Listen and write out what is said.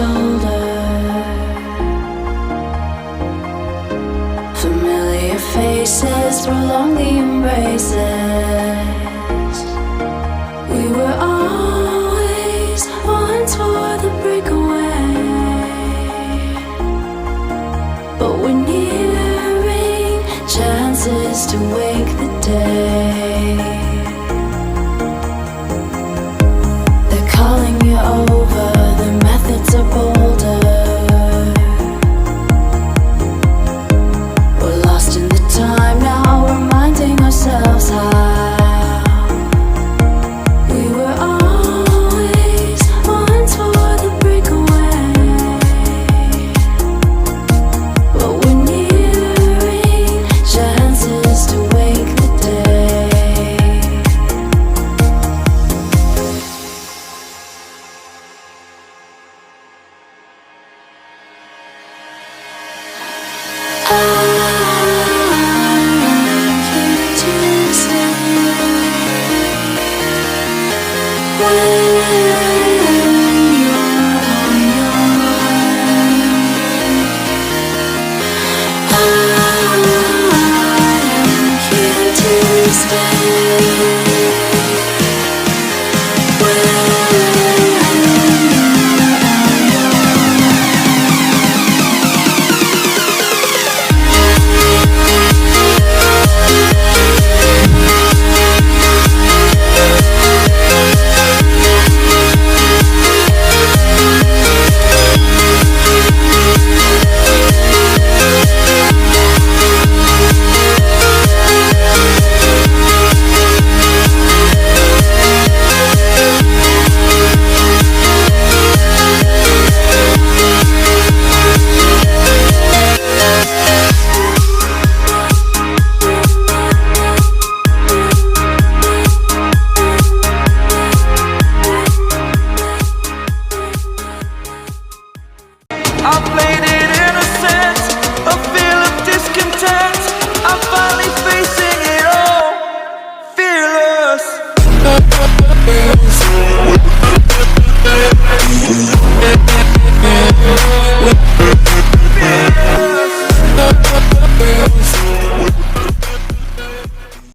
shoulder. Familiar faces prolong the embraces. We were always one for the breakaway, but we're nearing chances to wake the day. They're calling you over, the methods are bolder. We're lost in the time now, reminding ourselves how we were always one for the breakaway, but we're nearing chances to wake the day. I played